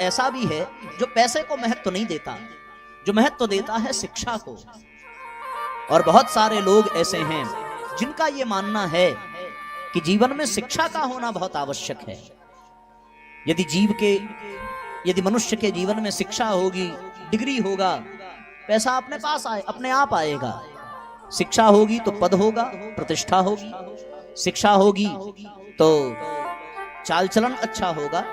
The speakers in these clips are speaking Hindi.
ऐसा भी है जो पैसे को महत्व नहीं देता, जो महत्व देता है शिक्षा को। और बहुत सारे लोग ऐसे हैं जिनका ये मानना है कि जीवन में शिक्षा का होना बहुत आवश्यक है। यदि मनुष्य के जीवन में शिक्षा होगी, डिग्री होगा, पैसा अपने पास अपने आप आएगा। शिक्षा होगी तो पद होगा, प्रतिष्ठा होगी, शिक्षा होगी तो चाल चलन अच्छा होगा,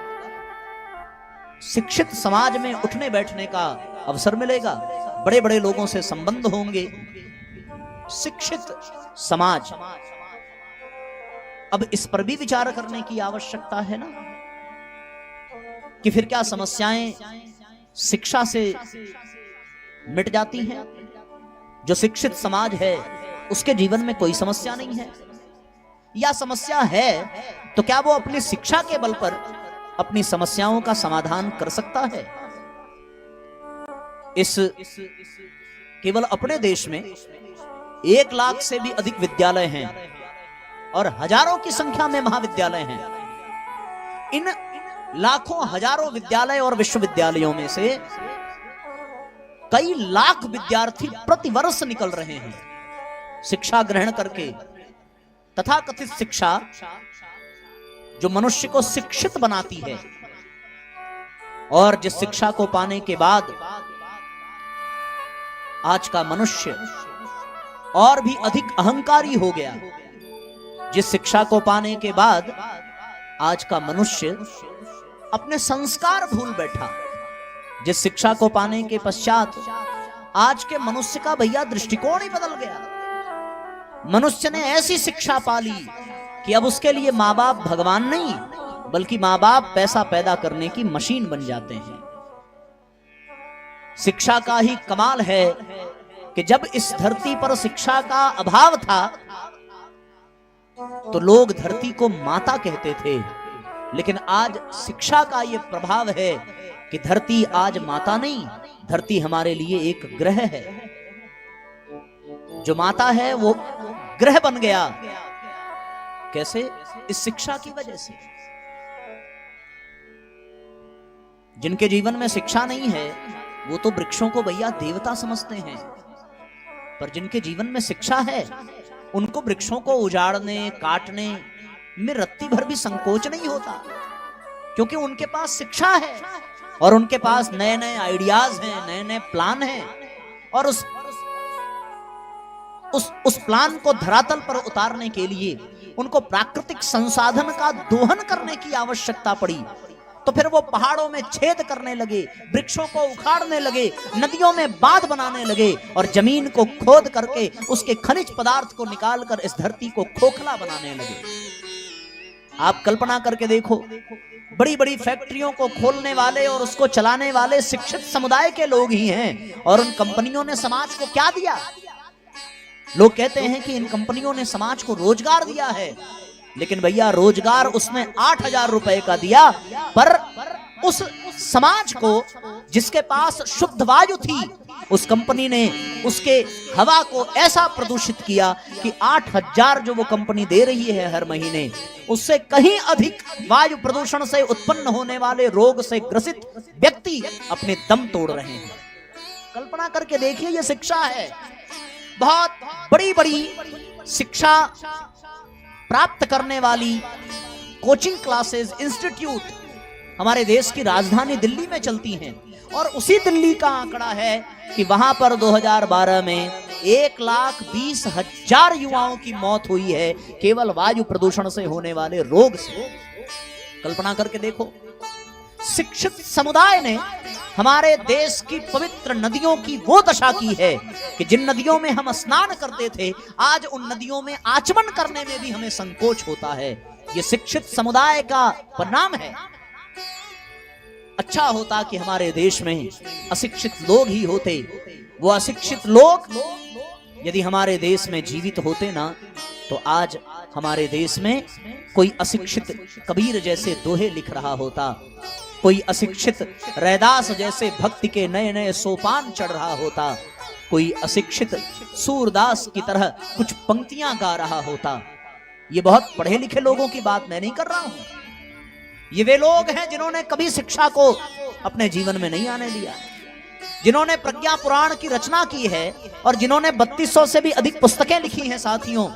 शिक्षित समाज में उठने बैठने का अवसर मिलेगा, बड़े बड़े लोगों से संबंध होंगे। शिक्षित समाज, अब इस पर भी विचार करने की आवश्यकता है ना कि फिर क्या समस्याएं शिक्षा से मिट जाती हैं? जो शिक्षित समाज है उसके जीवन में कोई समस्या नहीं है, या समस्या है तो क्या वो अपनी शिक्षा के बल पर अपनी समस्याओं का समाधान कर सकता है? केवल अपने देश में 1 लाख से भी अधिक विद्यालय हैं और हजारों की संख्या में महाविद्यालय हैं। इन लाखों हजारों विद्यालय और विश्वविद्यालयों में से कई लाख विद्यार्थी प्रतिवर्ष निकल रहे हैं शिक्षा ग्रहण करके। तथाकथित शिक्षा जो मनुष्य को शिक्षित बनाती है, और जिस शिक्षा को पाने के बाद आज का मनुष्य और भी अधिक अहंकारी हो गया, जिस शिक्षा को पाने के बाद आज का मनुष्य अपने संस्कार भूल बैठा, जिस शिक्षा को पाने के पश्चात आज के मनुष्य का भैया दृष्टिकोण ही बदल गया। मनुष्य ने ऐसी शिक्षा पाली कि अब उसके लिए माँ बाप भगवान नहीं, बल्कि माँ बाप पैसा पैदा करने की मशीन बन जाते हैं। शिक्षा का ही कमाल है कि जब इस धरती पर शिक्षा का अभाव था तो लोग धरती को माता कहते थे, लेकिन आज शिक्षा का यह प्रभाव है कि धरती आज माता नहीं, धरती हमारे लिए एक ग्रह है। जो माता है वो ग्रह बन गया। कैसे? इस शिक्षा की वजह से। जिनके जीवन में शिक्षा नहीं है वो तो वृक्षों को भैया देवता समझते हैं, पर जिनके जीवन में शिक्षा है उनको वृक्षों को उजाड़ने काटने में रत्ती भर भी संकोच नहीं होता, क्योंकि उनके पास शिक्षा है और उनके पास नए नए आइडियाज हैं, नए नए प्लान हैं, और उस प्लान को धरातल पर उतारने के लिए उनको प्राकृतिक संसाधन का दोहन करने की आवश्यकता पड़ी। तो फिर वो पहाड़ों में छेद करने लगे, वृक्षों को उखाड़ने लगे, नदियों में बांध बनाने लगे और जमीन को खोद करके उसके खनिज पदार्थ को निकालकर इस धरती को खोखला बनाने लगे। आप कल्पना करके देखो, बड़ी बड़ी फैक्ट्रियों को खोलने वाले और उसको चलाने वाले शिक्षित समुदाय के लोग ही हैं, और उन कंपनियों ने समाज को क्या दिया? लोग कहते हैं कि इन कंपनियों ने समाज को रोजगार दिया है, लेकिन भैया रोजगार उसने 8,000 रुपए का दिया, पर उस समाज को जिसके पास शुद्ध वायु थी, उस कंपनी ने उसके हवा को ऐसा प्रदूषित किया कि 8,000 जो वो कंपनी दे रही है हर महीने, उससे कहीं अधिक वायु प्रदूषण से उत्पन्न होने वाले रोग से ग्रसित व्यक्ति अपने दम तोड़ रहे हैं। कल्पना करके देखिए, ये शिक्षा है। बहुत बड़ी बड़ी शिक्षा प्राप्त करने वाली कोचिंग क्लासेस, इंस्टीट्यूट हमारे देश की राजधानी दिल्ली में चलती हैं, और उसी दिल्ली का आंकड़ा है कि वहां पर 2012 में 1,20,000 युवाओं की मौत हुई है केवल वायु प्रदूषण से होने वाले रोग से। कल्पना करके देखो, शिक्षित समुदाय ने हमारे देश की पवित्र नदियों की वो दशा की है कि जिन नदियों में हम स्नान करते थे, आज उन नदियों में आचमन करने में भी हमें संकोच होता है। ये शिक्षित समुदाय का परिणाम है। अच्छा होता कि हमारे देश में अशिक्षित लोग ही होते। वो अशिक्षित लोग यदि हमारे देश में जीवित होते ना, तो आज हमारे देश में कोई अशिक्षित कबीर जैसे दोहे लिख रहा होता, कोई अशिक्षित रैदास जैसे भक्ति के नए नए सोपान चढ़ रहा होता, कोई अशिक्षित सूरदास की तरह कुछ पंक्तियां गा रहा होता। ये बहुत पढ़े लिखे लोगों की बात मैं नहीं कर रहा हूं। ये वे लोग हैं जिन्होंने कभी शिक्षा को अपने जीवन में नहीं आने दिया। जिन्होंने प्रज्ञा पुराण की रचना की है और जिन्होंने 3200 से भी अधिक पुस्तकें लिखी हैं साथियों,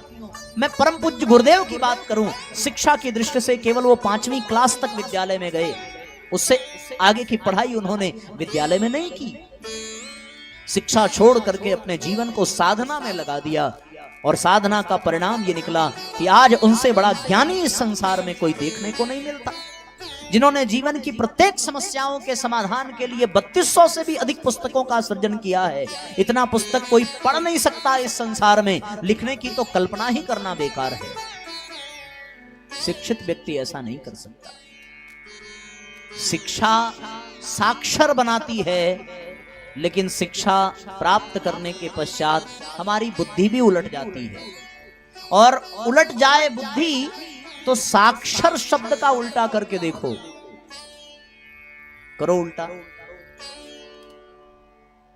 मैं परम पूज्य गुरुदेव की बात करूं, शिक्षा की दृष्टि से केवल वो 5वीं क्लास तक विद्यालय में गए, उससे आगे की पढ़ाई उन्होंने विद्यालय में नहीं की। शिक्षा छोड़ करके अपने जीवन को साधना में लगा दिया और साधना का परिणाम ये निकला कि आज उनसे बड़ा ज्ञानी इस संसार में कोई देखने को नहीं मिलता। जिन्होंने जीवन की प्रत्येक समस्याओं के समाधान के लिए 3200 से भी अधिक पुस्तकों का सृजन किया है। इतना पुस्तक कोई पढ़ नहीं सकता इस संसार में, लिखने की तो कल्पना ही करना बेकार है। शिक्षित व्यक्ति ऐसा नहीं कर सकता। शिक्षा साक्षर बनाती है, लेकिन शिक्षा प्राप्त करने के पश्चात हमारी बुद्धि भी उलट जाती है, और उलट जाए बुद्धि तो साक्षर शब्द का उल्टा करके देखो, करो उल्टा।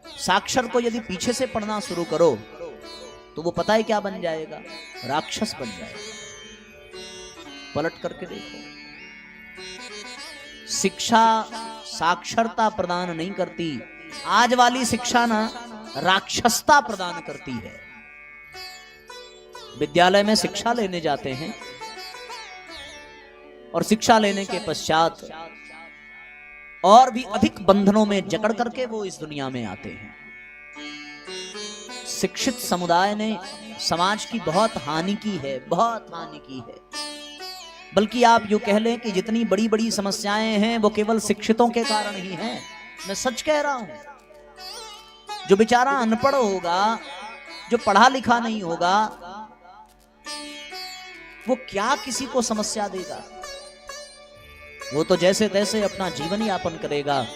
साक्षर को यदि पीछे से पढ़ना शुरू करो तो वो पता है क्या बन जाएगा, राक्षस बन जाएगा। पलट करके देखो, शिक्षा साक्षरता प्रदान नहीं करती, आज वाली शिक्षा ना राक्षसता प्रदान करती है। विद्यालय में शिक्षा लेने जाते हैं और शिक्षा लेने के पश्चात और भी अधिक बंधनों में जकड़ करके वो इस दुनिया में आते हैं। शिक्षित समुदाय ने समाज की बहुत हानि की है, बहुत हानि की है। बल्कि आप यूं कह लें कि जितनी बड़ी बड़ी समस्याएं हैं वो केवल शिक्षितों के कारण ही हैं। मैं सच कह रहा हूं। जो बेचारा अनपढ़ होगा, जो पढ़ा लिखा नहीं होगा, वो क्या किसी को समस्या देगा? वो तो जैसे तैसे अपना जीवन यापन करेगा,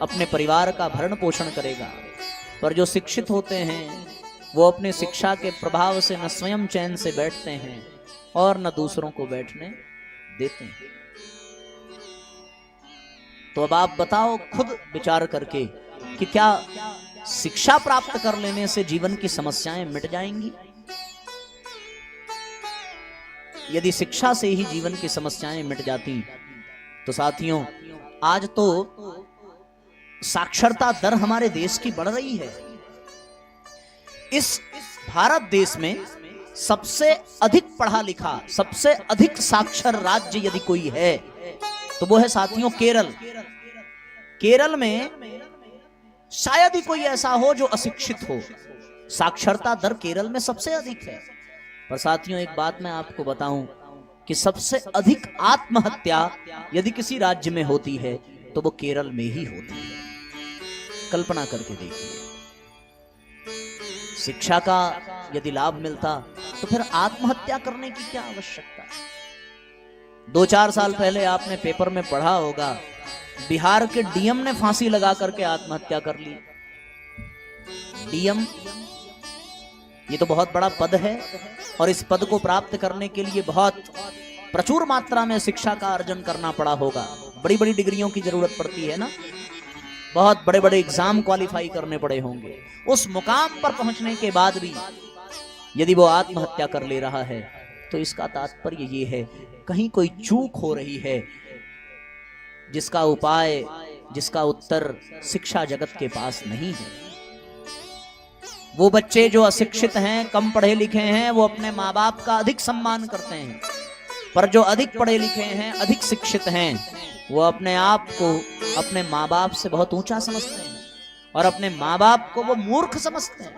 अपने परिवार का भरण पोषण करेगा। पर जो शिक्षित होते हैं वो अपने शिक्षा के प्रभाव से न स्वयं चैन से बैठते हैं और न दूसरों को बैठने देते हैं। तो अब आप बताओ खुद विचार करके कि क्या शिक्षा प्राप्त कर लेने से जीवन की समस्याएं मिट जाएंगी? यदि शिक्षा से ही जीवन की समस्याएं मिट जाती तो साथियों, आज तो साक्षरता दर हमारे देश की बढ़ रही है। इस भारत देश में सबसे अधिक पढ़ा लिखा, सबसे अधिक साक्षर राज्य यदि कोई है तो वो है साथियों केरल। केरल में शायद ही कोई ऐसा हो जो अशिक्षित हो। साक्षरता दर केरल में सबसे अधिक है। पर साथियों, एक बात मैं आपको बताऊं कि सबसे अधिक आत्महत्या यदि किसी राज्य में होती है तो वो केरल में ही होती है। कल्पना करके देखिए, शिक्षा का यदि लाभ मिलता तो फिर आत्महत्या करने की क्या आवश्यकता? 2-4 साल पहले आपने पेपर में पढ़ा होगा, बिहार के डीएम ने फांसी लगा करके आत्महत्या कर ली। डीएम ये तो बहुत बड़ा पद है और इस पद को प्राप्त करने के लिए बहुत प्रचुर मात्रा में शिक्षा का अर्जन करना पड़ा होगा। बड़ी बड़ी डिग्रियों की जरूरत पड़ती है ना, बहुत बड़े बड़े एग्जाम क्वालिफाई करने पड़े होंगे। उस मुकाम पर पहुंचने के बाद भी यदि वो आत्महत्या कर ले रहा है तो इसका तात्पर्य ये है कहीं कोई चूक हो रही है, जिसका उपाय, जिसका उत्तर शिक्षा जगत के पास नहीं है। वो बच्चे जो अशिक्षित हैं, कम पढ़े लिखे हैं, वो अपने माँ बाप का अधिक सम्मान करते हैं। पर जो अधिक पढ़े लिखे हैं, अधिक शिक्षित हैं, वो अपने आप को अपने माँ बाप से बहुत ऊंचा समझते हैं और अपने माँ बाप को वो मूर्ख समझते हैं।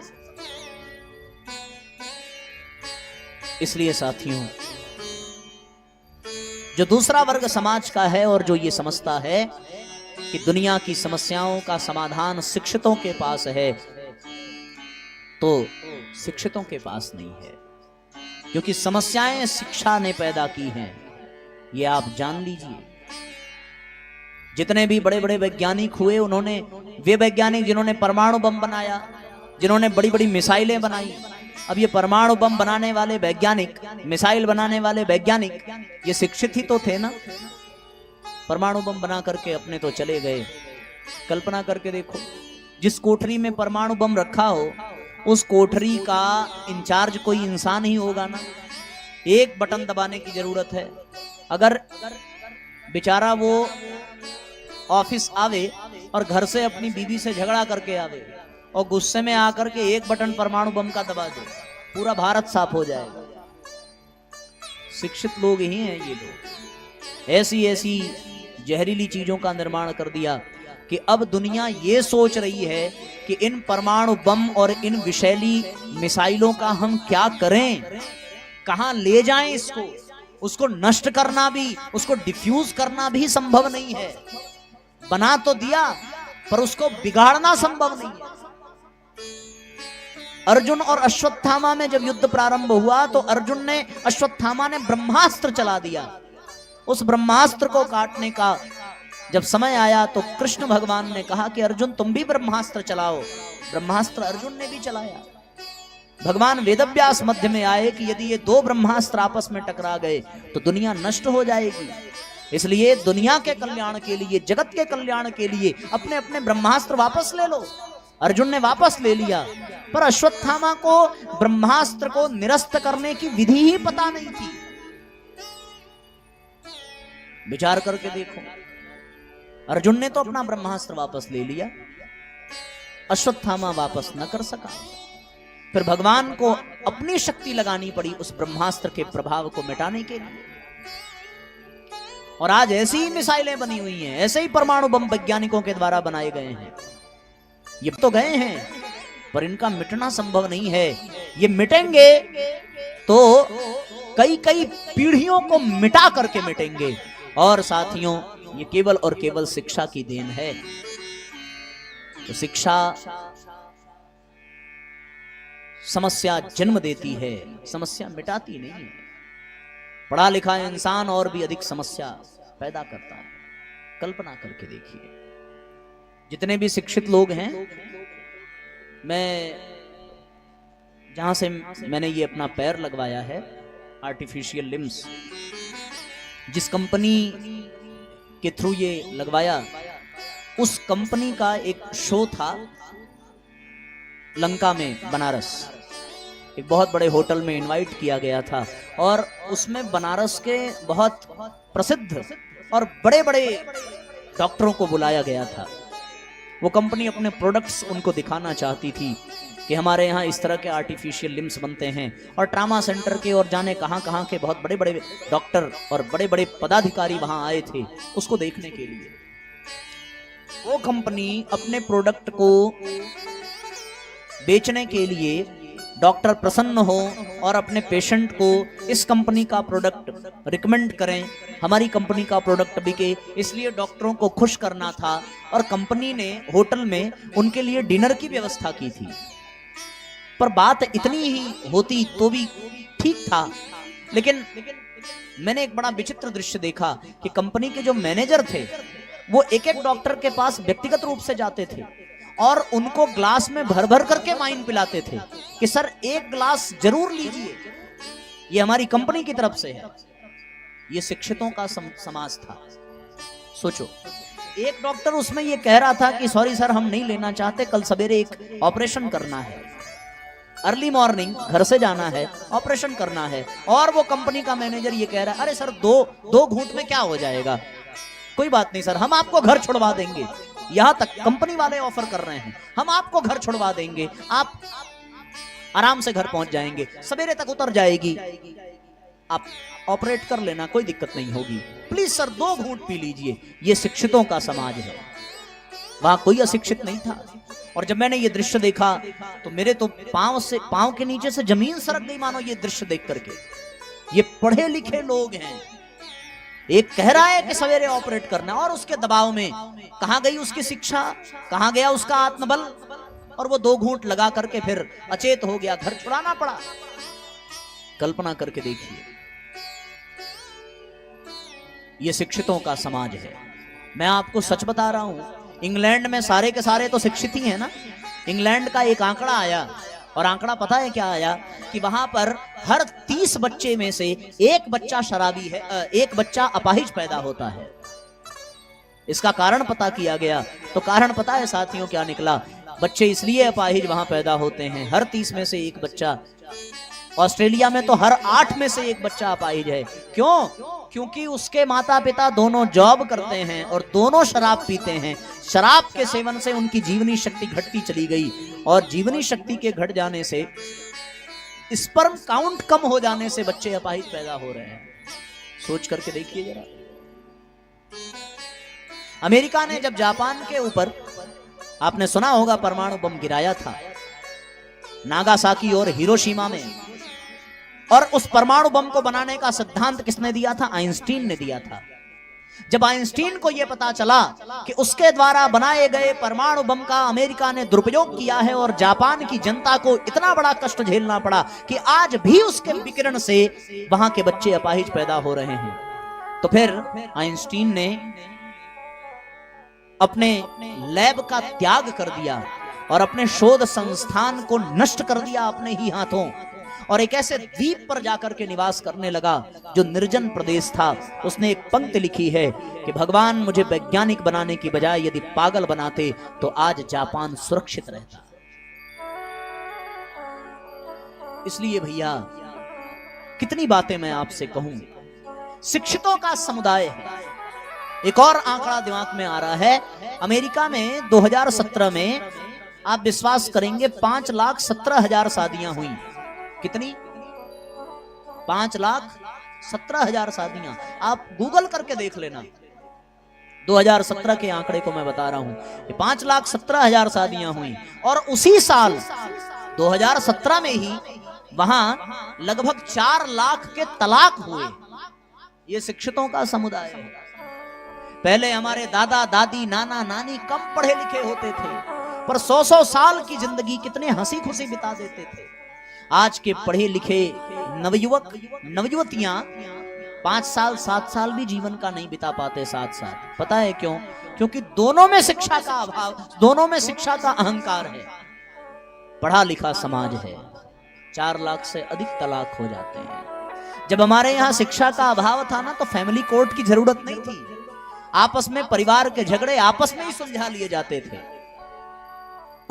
इसलिए साथियों, जो दूसरा वर्ग समाज का है और जो ये समझता है कि दुनिया की समस्याओं का समाधान शिक्षितों के पास है, तो शिक्षितों के पास नहीं है, क्योंकि समस्याएं शिक्षा ने पैदा की हैं। ये आप जान लीजिए। जितने भी बड़े बड़े वैज्ञानिक हुए, उन्होंने, वे वैज्ञानिक जिन्होंने परमाणु बम बनाया, जिन्होंने बड़ी बड़ी मिसाइलें बनाई, अब ये परमाणु बम बनाने वाले वैज्ञानिक, मिसाइल बनाने वाले वैज्ञानिक, ये शिक्षित ही तो थे ना। परमाणु बम बना करके अपने तो चले गए। कल्पना करके देखो, जिस कोठरी में परमाणु बम रखा हो उस कोठरी का इंचार्ज कोई इंसान ही होगा ना। एक बटन दबाने की जरूरत है। अगर बेचारा वो ऑफिस आवे और घर से अपनी बीवी से झगड़ा करके आवे और गुस्से में आकर के एक बटन परमाणु बम का दबा दे, पूरा भारत साफ हो जाएगा। शिक्षित लोग ही हैं ये लोग। ऐसी ऐसी जहरीली चीजों का निर्माण कर दिया कि अब दुनिया ये सोच रही है कि इन परमाणु बम और इन विषैली मिसाइलों का हम क्या करें, कहां ले जाएं इसको। उसको नष्ट करना भी, उसको डिफ्यूज करना भी संभव नहीं है। बना तो दिया पर उसको बिगाड़ना संभव नहीं है। अर्जुन और अश्वत्थामा में जब युद्ध प्रारंभ हुआ तो अर्जुन ने, अश्वत्थामा ने ब्रह्मास्त्र चला दिया। उस ब्रह्मास्त्र को काटने का जब समय आया तो कृष्ण भगवान ने कहा कि अर्जुन तुम भी ब्रह्मास्त्र चलाओ। ब्रह्मास्त्र अर्जुन ने भी चलाया। भगवान वेदव्यास मध्य में आए कि यदि ये दो ब्रह्मास्त्र आपस में टकरा गए तो दुनिया नष्ट हो जाएगी। इसलिए दुनिया के कल्याण के लिए, जगत के कल्याण के लिए अपने अपने ब्रह्मास्त्र वापस ले लो। अर्जुन ने वापस ले लिया, पर अश्वत्थामा को ब्रह्मास्त्र को निरस्त करने की विधि ही पता नहीं थी। विचार करके देखो, अर्जुन ने तो अपना ब्रह्मास्त्र वापस ले लिया, अश्वत्थामा वापस न कर सका। फिर भगवान को अपनी शक्ति लगानी पड़ी उस ब्रह्मास्त्र के प्रभाव को मिटाने के लिए। और आज ऐसी ही मिसाइलें बनी हुई हैं, ऐसे ही परमाणु बम वैज्ञानिकों के द्वारा बनाए गए हैं। ये तो गए हैं पर इनका मिटना संभव नहीं है। ये मिटेंगे तो कई कई पीढ़ियों को मिटा करके मिटेंगे। और साथियों, ये केवल और केवल शिक्षा की देन है। तो शिक्षा समस्या जन्म देती है, समस्या मिटाती नहीं है। पढ़ा लिखा इंसान और भी अधिक समस्या पैदा करता है। कल्पना करके देखिए, जितने भी शिक्षित लोग हैं, मैं जहां से मैंने ये अपना पैर लगवाया है, आर्टिफिशियल लिम्स, जिस कंपनी के थ्रू ये लगवाया, उस कंपनी का एक शो था लंका में, बनारस। एक बहुत बड़े होटल में इनवाइट किया गया था और उसमें बनारस के बहुत प्रसिद्ध और बड़े बड़े डॉक्टरों को बुलाया गया था। वो कंपनी अपने प्रोडक्ट्स उनको दिखाना चाहती थी कि हमारे यहाँ इस तरह के आर्टिफिशियल लिम्स बनते हैं। और ट्रामा सेंटर के और जाने कहाँ कहाँ के बहुत बड़े बड़े डॉक्टर और बड़े बड़े पदाधिकारी वहाँ आए थे उसको देखने के लिए। वो कंपनी अपने प्रोडक्ट को बेचने के लिए, डॉक्टर प्रसन्न हो और अपने पेशेंट को इस कंपनी का प्रोडक्ट रिकमेंड करें, हमारी कंपनी का प्रोडक्ट बिके, इसलिए डॉक्टरों को खुश करना था। और कंपनी ने होटल में उनके लिए डिनर की व्यवस्था की थी। पर बात इतनी ही होती तो भी ठीक था, लेकिन मैंने एक बड़ा विचित्र दृश्य देखा कि कंपनी के जो मैनेजर थे वो एक एक डॉक्टर के पास व्यक्तिगत रूप से जाते थे और उनको ग्लास में भर भर करके वाइन पिलाते थे कि सर एक ग्लास जरूर लीजिए, ये हमारी कंपनी की तरफ से है। ये शिक्षितों का समाज था। सोचो, एक डॉक्टर उसमें ये कह रहा था कि सॉरी सर हम नहीं लेना चाहते, कल सवेरे एक ऑपरेशन करना है, अर्ली मॉर्निंग घर से जाना है, ऑपरेशन करना है। और वो कंपनी का मैनेजर ये कह रहा है अरे सर दो घूंट में क्या हो जाएगा, कोई बात नहीं सर, हम आपको घर छुड़वा देंगे। यहां तक कंपनी वाले ऑफर कर रहे हैं, हम आपको घर छुड़वा देंगे, आप आराम से घर पहुंच जाएंगे, सवेरे तक उतर जाएगी, आप ऑपरेट कर लेना, कोई दिक्कत नहीं होगी, प्लीज सर 2 घूंट पी लीजिए। ये शिक्षितों का समाज है, वहां कोई अशिक्षित नहीं था। और जब मैंने ये दृश्य देखा तो मेरे तो पांव के नीचे से जमीन सरक गई मानो ये दृश्य देख करके। ये पढ़े लिखे लोग हैं, एक कह रहा है कि सवेरे ऑपरेट करना और उसके दबाव में कहां गई उसकी शिक्षा, कहां गया उसका आत्मबल, और वो 2 घूंट लगा करके फिर अचेत हो गया, घर छुड़ाना पड़ा। कल्पना करके देखिए, ये शिक्षितों का समाज है। मैं आपको सच बता रहा हूं, इंग्लैंड में सारे के सारे तो शिक्षित ही है ना। इंग्लैंड का एक आंकड़ा आया, और आंकड़ा पता है क्या आया कि वहां पर हर 30 बच्चे में से एक बच्चा शराबी है, एक बच्चा अपाहिज पैदा होता है। इसका कारण पता किया गया तो कारण पता है साथियों क्या निकला, बच्चे इसलिए अपाहिज वहां पैदा होते हैं, हर 30 में से एक बच्चा। ऑस्ट्रेलिया में तो हर 8 में से 1 बच्चा अपाहिज है। क्यों? क्योंकि उसके माता पिता दोनों जॉब करते हैं और दोनों शराब पीते हैं। शराब के सेवन से उनकी जीवनी शक्ति घटती चली गई और जीवनी शक्ति के घट जाने से, स्पर्म काउंट कम हो जाने से बच्चे अपाहिज पैदा हो रहे हैं। सोच करके देखिए जरा। अमेरिका ने जब जापान के ऊपर, आपने सुना होगा, परमाणु बम गिराया था नागासाकी और हिरोशिमा में, और उस परमाणु बम को बनाने का सिद्धांत किसने दिया था? आइंस्टीन ने दिया था। जब आइंस्टीन को यह पता चला कि उसके द्वारा बनाए गए परमाणु बम का अमेरिका ने दुरुपयोग किया है और जापान की जनता को इतना बड़ा कष्ट झेलना पड़ा कि आज भी उसके विकिरण से वहां के बच्चे अपाहिज पैदा हो रहे हैं, तो फिर आइंस्टीन ने अपने लैब का त्याग कर दिया और अपने शोध संस्थान को नष्ट कर दिया अपने ही हाथों, और एक ऐसे द्वीप पर जाकर के निवास करने लगा जो निर्जन प्रदेश था। उसने एक पंक्ति लिखी है कि भगवान मुझे वैज्ञानिक बनाने की बजाय यदि पागल बनाते तो आज जापान सुरक्षित रहता। इसलिए भैया, कितनी बातें मैं आपसे कहूं। शिक्षितों का समुदाय है। एक और आंकड़ा दिमाग में आ रहा है, अमेरिका में 2017 में आप विश्वास करेंगे 5,17,000 शादियां हुई। कितनी? 5,17,000 शादियां। आप गूगल करके देख लेना, 2017 के आंकड़े को मैं बता रहा हूं। 5,17,000 शादियां हुई और उसी साल 2017 में ही वहां लगभग 4 लाख के तलाक हुए। ये शिक्षितों का समुदाय है। पहले हमारे दादा दादी, नाना नानी कम पढ़े लिखे होते थे, पर 100-100 साल की जिंदगी कितने हंसी खुशी बिता देते थे। आज के पढ़े लिखे नवयुवक नवयुवतियां 5 साल 7 साल भी जीवन का नहीं बिता पाते साथ साथ। पता है क्यों? क्योंकि दोनों में शिक्षा का अभाव, दोनों में शिक्षा का अहंकार है। पढ़ा लिखा समाज है, 4 लाख से अधिक तलाक हो जाते हैं। जब हमारे यहाँ शिक्षा का अभाव था ना, तो फैमिली कोर्ट की जरूरत नहीं थी। आपस में परिवार के झगड़े आपस में ही सुलझा लिए जाते थे।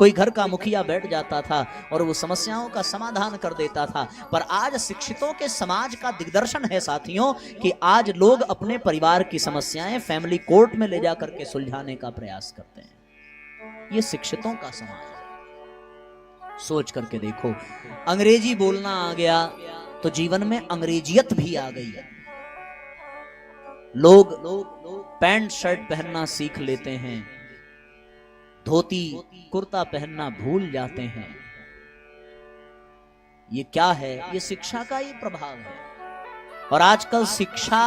कोई घर का मुखिया बैठ जाता था और वो समस्याओं का समाधान कर देता था। पर आज शिक्षितों के समाज का दिग्दर्शन है साथियों कि आज लोग अपने परिवार की समस्याएं फैमिली कोर्ट में ले जाकर के सुलझाने का प्रयास करते हैं। ये शिक्षितों का समाज है। सोच करके देखो, अंग्रेजी बोलना आ गया तो जीवन में अंग्रेजियत भी आ गई है। लोग पैंट शर्ट पहनना सीख लेते हैं, धोती कुर्ता पहनना भूल जाते हैं। ये क्या है? ये शिक्षा का ही प्रभाव है। और आजकल शिक्षा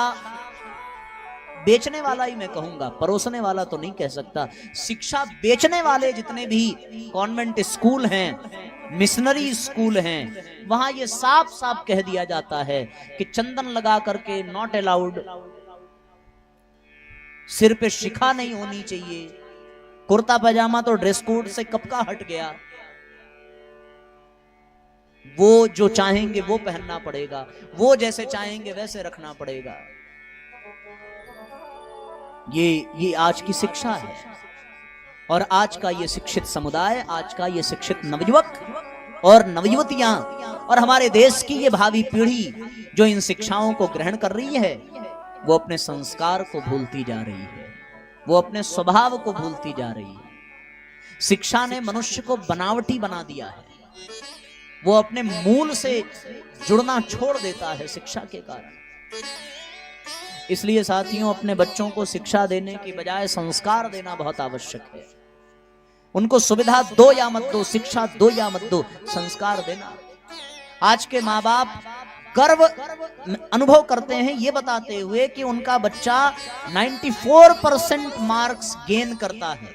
बेचने वाला ही मैं कहूंगा, परोसने वाला तो नहीं कह सकता। शिक्षा बेचने वाले जितने भी कॉन्वेंट स्कूल हैं, मिशनरी स्कूल हैं, वहां ये साफ साफ कह दिया जाता है कि चंदन लगा करके नॉट अलाउड, सिर पे शिखा नहीं होनी चाहिए, कुर्ता पैजामा तो ड्रेस कोड से कब का हट गया, वो जो चाहेंगे वो पहनना पड़ेगा, वो जैसे चाहेंगे वैसे रखना पड़ेगा। ये आज की शिक्षा है। और आज का ये शिक्षित समुदाय, आज का ये शिक्षित नवयुवक और नवयुवतियां और हमारे देश की ये भावी पीढ़ी जो इन शिक्षाओं को ग्रहण कर रही है, वो अपने संस्कार को भूलती जा रही है, वो अपने स्वभाव को भूलती जा रही है। शिक्षा ने मनुष्य को बनावटी बना दिया है, वो अपने मूल से जुड़ना छोड़ देता है शिक्षा के कारण। इसलिए साथियों, अपने बच्चों को शिक्षा देने की बजाय संस्कार देना बहुत आवश्यक है। उनको सुविधा दो या मत दो, शिक्षा दो या मत दो, संस्कार देना। आज के माँ बाप गर्व अनुभव करते हैं ये बताते हुए कि उनका बच्चा 94% मार्क्स गेन करता है।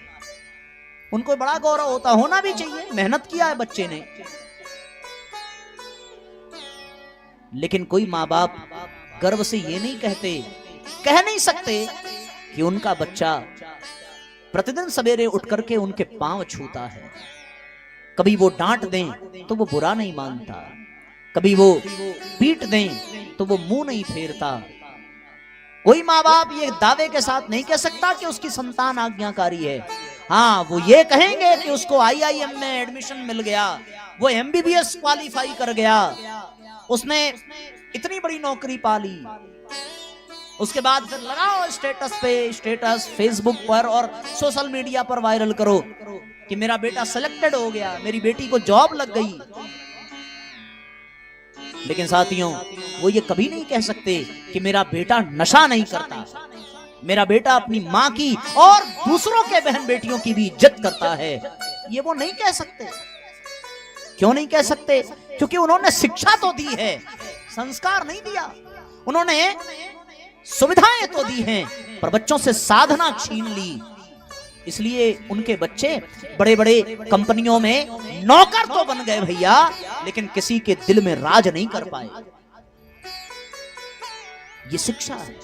उनको बड़ा गौरव होता, होना भी चाहिए, मेहनत किया है बच्चे ने। लेकिन कोई माँ बाप गर्व से ये नहीं कहते, कह नहीं सकते कि उनका बच्चा प्रतिदिन सवेरे उठ करके उनके पांव छूता है। कभी वो डांट दें तो वो बुरा नहीं मानता, कभी वो पीट दें तो वो मुंह नहीं फेरता। कोई माँ बाप ये दावे के साथ नहीं कह सकता कि उसकी संतान आज्ञाकारी है। हाँ, वो ये कहेंगे कि उसको IIM में एडमिशन मिल गया, वो MBBS क्वालिफाई कर गया, उसने इतनी बड़ी नौकरी पा ली, उसके बाद फिर लगाओ स्टेटस पे, स्टेटस फेसबुक पर और सोशल मीडिया पर वायरल करो कि मेरा बेटा सिलेक्टेड हो गया, मेरी बेटी को जॉब लग गई। लेकिन साथियों, वो ये कभी नहीं कह सकते कि मेरा बेटा नशा नहीं करता, मेरा बेटा अपनी माँ की और दूसरों के बहन बेटियों की भी इज्जत करता है। ये वो नहीं कह सकते। क्यों नहीं कह सकते? क्योंकि उन्होंने शिक्षा तो दी है, संस्कार नहीं दिया। उन्होंने सुविधाएं तो दी हैं, पर बच्चों से साधना छीन ली। इसलिए उनके बच्चे बड़े बड़े कंपनियों में नौकर तो बन गए भैया, लेकिन किसी के दिल में राज नहीं कर पाए। ये शिक्षा है।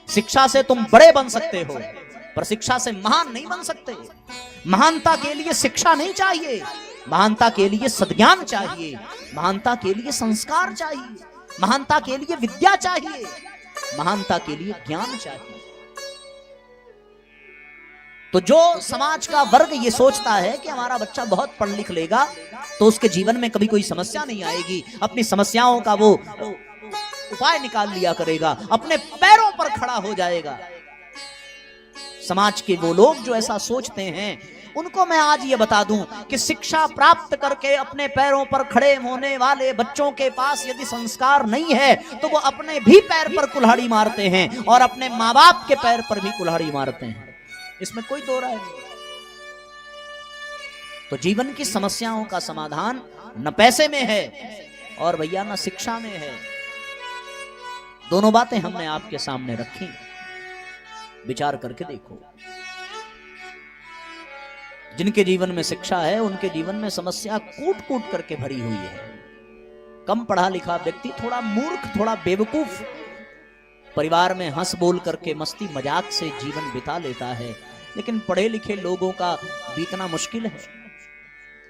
शिक्षा से तुम बड़े बन सकते हो, पर शिक्षा से महान नहीं बन सकते। महानता के लिए शिक्षा नहीं चाहिए, महानता के लिए सद्ज्ञान चाहिए, महानता के लिए संस्कार चाहिए, महानता के लिए विद्या चाहिए, महानता के लिए ज्ञान चाहिए। तो जो समाज का वर्ग ये सोचता है कि हमारा बच्चा बहुत पढ़ लिख लेगा तो उसके जीवन में कभी कोई समस्या नहीं आएगी, अपनी समस्याओं का वो उपाय निकाल लिया करेगा, अपने पैरों पर खड़ा हो जाएगा। समाज के वो लोग जो ऐसा सोचते हैं, उनको मैं आज ये बता दूं कि शिक्षा प्राप्त करके अपने पैरों पर खड़े होने वाले बच्चों के पास यदि संस्कार नहीं है तो वो अपने भी पैर पर कुल्हाड़ी मारते हैं और अपने माँ बाप के पैर पर भी कुल्हाड़ी मारते हैं। इसमें कोई दो राय नहीं। तो जीवन की समस्याओं का समाधान न पैसे में है और भैया न शिक्षा में है। दोनों बातें हमने आपके सामने रखी, विचार करके देखो। जिनके जीवन में शिक्षा है उनके जीवन में समस्या कूट कूट करके भरी हुई है। कम पढ़ा लिखा व्यक्ति थोड़ा मूर्ख, थोड़ा बेवकूफ परिवार में हंस बोल करके मस्ती मजाक से जीवन बिता लेता है, लेकिन पढ़े लिखे लोगों का बीतना मुश्किल है।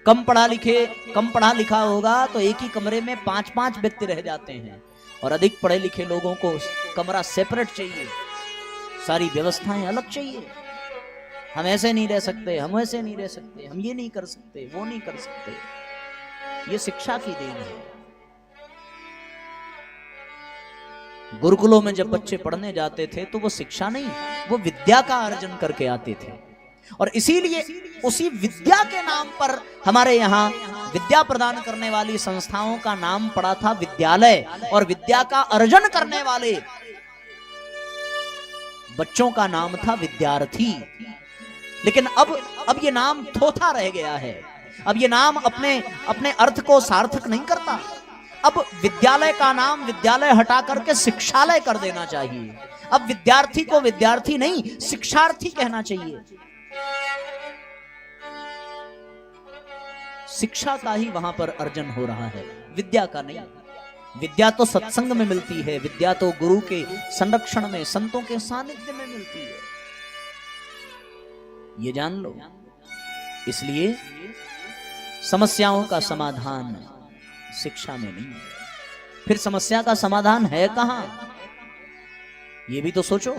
कम पढ़ा लिखा होगा तो एक ही कमरे में 5-5 व्यक्ति रह जाते हैं, और अधिक पढ़े लिखे लोगों को कमरा सेपरेट चाहिए, सारी व्यवस्थाएं अलग चाहिए। हम ऐसे नहीं रह सकते, हम वैसे नहीं रह सकते, हम ये नहीं कर सकते, वो नहीं कर सकते। ये शिक्षा की देन है। गुरुकुलों में जब बच्चे पढ़ने जाते थे तो वो शिक्षा नहीं, वो विद्या का अर्जन करके आते थे, और इसीलिए उसी विद्या के नाम पर हमारे यहाँ विद्या प्रदान करने वाली संस्थाओं का नाम पड़ा था विद्यालय, और विद्या का अर्जन करने वाले बच्चों का नाम था विद्यार्थी। लेकिन अब ये नाम थोथा रह गया है, अब ये नाम अपने अर्थ को सार्थक नहीं करता। अब विद्यालय का नाम विद्यालय हटा करके शिक्षालय कर देना चाहिए। अब विद्यार्थी को विद्यार्थी नहीं, शिक्षार्थी कहना चाहिए। शिक्षा का ही वहां पर अर्जन हो रहा है, विद्या का नहीं। विद्या तो सत्संग में मिलती है, विद्या तो गुरु के संरक्षण में, संतों के सानिध्य में मिलती है, ये जान लो। इसलिए समस्याओं का समाधान शिक्षा में नहीं है। फिर समस्या का समाधान है कहां, ये भी तो सोचो।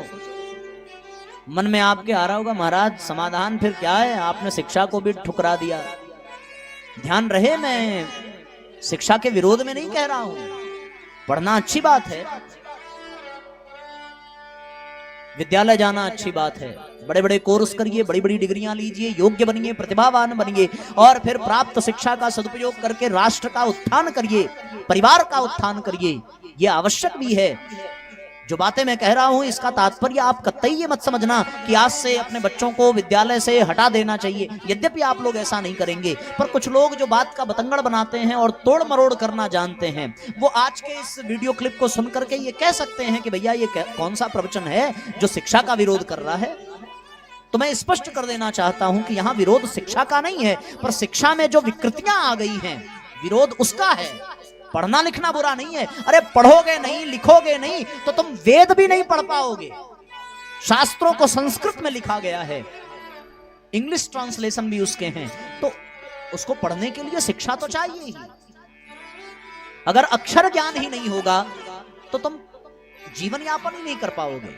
मन में आपके आ रहा होगा, महाराज समाधान फिर क्या है, आपने शिक्षा को भी ठुकरा दिया। ध्यान रहे, मैं शिक्षा के विरोध में नहीं कह रहा हूं, पढ़ना अच्छी बात है, विद्यालय जाना अच्छी बात है, बड़े बड़े कोर्स करिए, बड़ी बड़ी डिग्रियां लीजिए, योग्य बनिए, प्रतिभावान बनिए, और फिर प्राप्त शिक्षा का सदुपयोग करके राष्ट्र का उत्थान करिए, परिवार का उत्थान करिए। यह आवश्यक भी है। जो बातें मैं कह रहा हूं इसका तात्पर्य आप कतई ये मत समझना कि आज से अपने बच्चों को विद्यालय से हटा देना चाहिए। यद्यपि आप लोग ऐसा नहीं करेंगे, पर कुछ लोग जो बात का बतंगड़ बनाते हैं और तोड़ मरोड़ करना जानते हैं, वो आज के इस वीडियो क्लिप को सुन करके ये कह सकते हैं कि भैया ये कौन सा प्रवचन है जो शिक्षा का विरोध कर रहा है। तो मैं स्पष्ट कर देना चाहता हूं कि यहाँ विरोध शिक्षा का नहीं है, पर शिक्षा में जो विकृतियां आ गई हैं विरोध उसका है। पढ़ना लिखना बुरा नहीं है, अरे पढ़ोगे नहीं, लिखोगे नहीं तो तुम वेद भी नहीं पढ़ पाओगे। शास्त्रों को संस्कृत में लिखा गया है, इंग्लिश ट्रांसलेशन भी उसके हैं, तो उसको पढ़ने के लिए शिक्षा तो चाहिए ही। अगर अक्षर ज्ञान ही नहीं होगा तो तुम जीवन यापन ही नहीं कर पाओगे।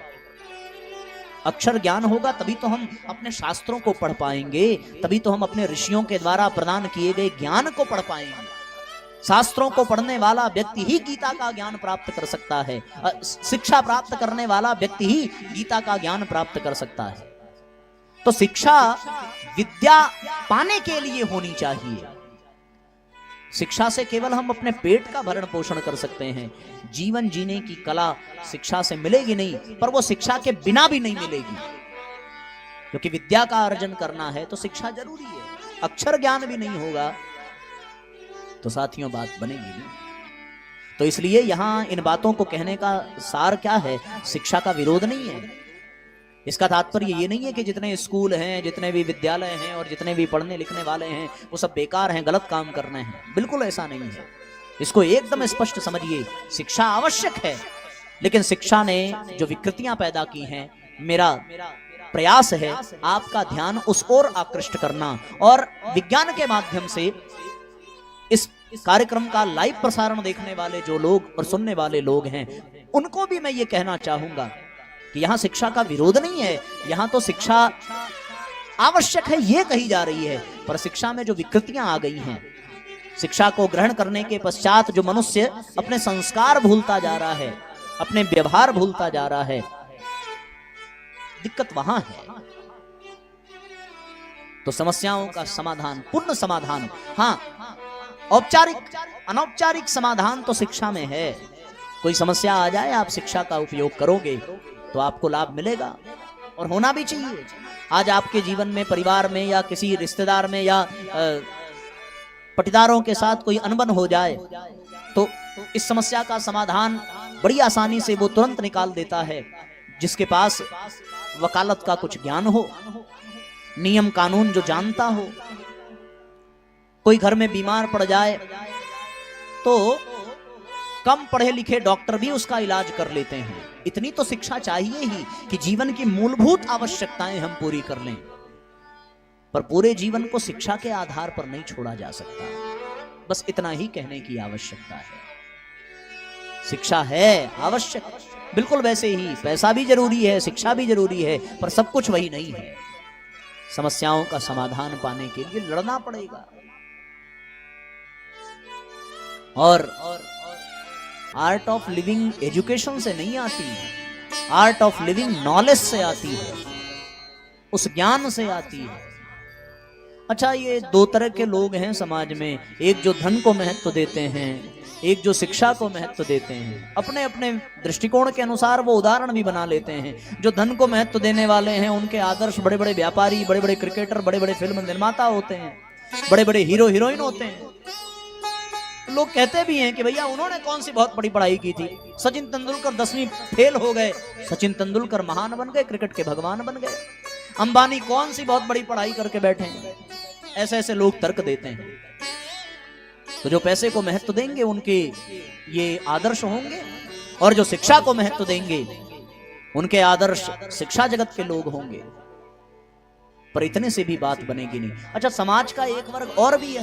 अक्षर ज्ञान होगा तभी तो हम अपने शास्त्रों को पढ़ पाएंगे, तभी तो हम अपने ऋषियों के द्वारा प्रदान किए गए ज्ञान को पढ़ पाएंगे। शास्त्रों को पढ़ने वाला व्यक्ति ही गीता का ज्ञान प्राप्त कर सकता है। शिक्षा प्राप्त करने वाला व्यक्ति ही गीता का ज्ञान प्राप्त कर सकता है। तो शिक्षा विद्या पाने के लिए होनी चाहिए। शिक्षा से केवल हम अपने पेट का भरण पोषण कर सकते हैं। जीवन जीने की कला शिक्षा से मिलेगी नहीं, पर वो शिक्षा के बिना भी नहीं मिलेगी, क्योंकि विद्या का अर्जन करना है तो शिक्षा जरूरी है। अक्षर ज्ञान भी नहीं होगा तो साथियों बात बनेगी नहीं। तो इसलिए यहां इन बातों को कहने का सार क्या है? शिक्षा का विरोध नहीं है। इसका तात्पर्य ये नहीं है कि जितने स्कूल हैं, जितने भी विद्यालय हैं और जितने भी पढ़ने लिखने वाले हैं वो सब बेकार हैं, गलत काम कर रहे हैं। बिल्कुल ऐसा नहीं है। इसको एकदम स्पष्ट समझिए, शिक्षा आवश्यक है, लेकिन शिक्षा ने जो विकृतियां पैदा की हैं, मेरा प्रयास है आपका ध्यान उस ओर आकृष्ट करना। और विज्ञान के माध्यम से इस कार्यक्रम का लाइव प्रसारण देखने वाले जो लोग और सुनने वाले लोग हैं, उनको भी मैं ये कहना चाहूंगा कि यहां शिक्षा का विरोध नहीं है। यहां तो शिक्षा आवश्यक है ये कही जा रही है, पर शिक्षा में जो विकृतियां आ गई हैं, शिक्षा को ग्रहण करने के पश्चात जो मनुष्य अपने संस्कार भूलता जा रहा है, अपने व्यवहार भूलता जा रहा है, दिक्कत वहां है। तो समस्याओं का समाधान, पूर्ण समाधान, हाँ औपचारिक अनौपचारिक समाधान तो शिक्षा में है। कोई समस्या आ जाए, आप शिक्षा का उपयोग करोगे तो आपको लाभ मिलेगा, और होना भी चाहिए। आज आपके जीवन में, परिवार में या किसी रिश्तेदार में या पटीदारों के साथ कोई अनबन हो जाए तो इस समस्या का समाधान बड़ी आसानी से वो तुरंत निकाल देता है जिसके पास वकालत का कुछ ज्ञान हो, नियम कानून जो जानता हो। कोई घर में बीमार पड़ जाए तो कम पढ़े लिखे डॉक्टर भी उसका इलाज कर लेते हैं। इतनी तो शिक्षा चाहिए ही कि जीवन की मूलभूत आवश्यकताएं हम पूरी कर लें, पर पूरे जीवन को शिक्षा के आधार पर नहीं छोड़ा जा सकता। बस इतना ही कहने की आवश्यकता है। शिक्षा है आवश्यक, बिल्कुल वैसे ही पैसा भी जरूरी है, शिक्षा भी जरूरी है, पर सब कुछ वही नहीं है। समस्याओं का समाधान पाने के लिए लड़ना पड़ेगा। और आर्ट ऑफ लिविंग एजुकेशन से नहीं आती है, आर्ट ऑफ लिविंग नॉलेज से आती है, उस ज्ञान से आती है। अच्छा, ये दो तरह के लोग हैं समाज में, एक जो धन को महत्व देते हैं, एक जो शिक्षा को महत्व देते हैं। अपने अपने दृष्टिकोण के अनुसार वो उदाहरण भी बना लेते हैं। जो धन को महत्व देने वाले हैं उनके आदर्श बड़े बड़े व्यापारी, बड़े बड़े क्रिकेटर, बड़े बड़े फिल्म निर्माता होते हैं, बड़े बड़े हीरो हीरोइन होते हैं। लोग कहते भी हैं कि भैया उन्होंने कौन सी बहुत बड़ी पढ़ाई की थी, सचिन तेंदुलकर 10वीं फेल हो गए, सचिन तेंदुलकर महान बन गए, क्रिकेट के भगवान बन गए। अंबानी कौन सी बहुत बड़ी पढ़ाई करके बैठे हैं। ऐसे ऐसे लोग तर्क देते हैं। तो जो पैसे को महत्व देंगे उनके ये आदर्श होंगे, और जो शिक्षा को महत्व देंगे उनके आदर्श शिक्षा जगत के लोग होंगे। पर इतने से भी बात बनेगी नहीं। अच्छा, समाज का एक वर्ग और भी है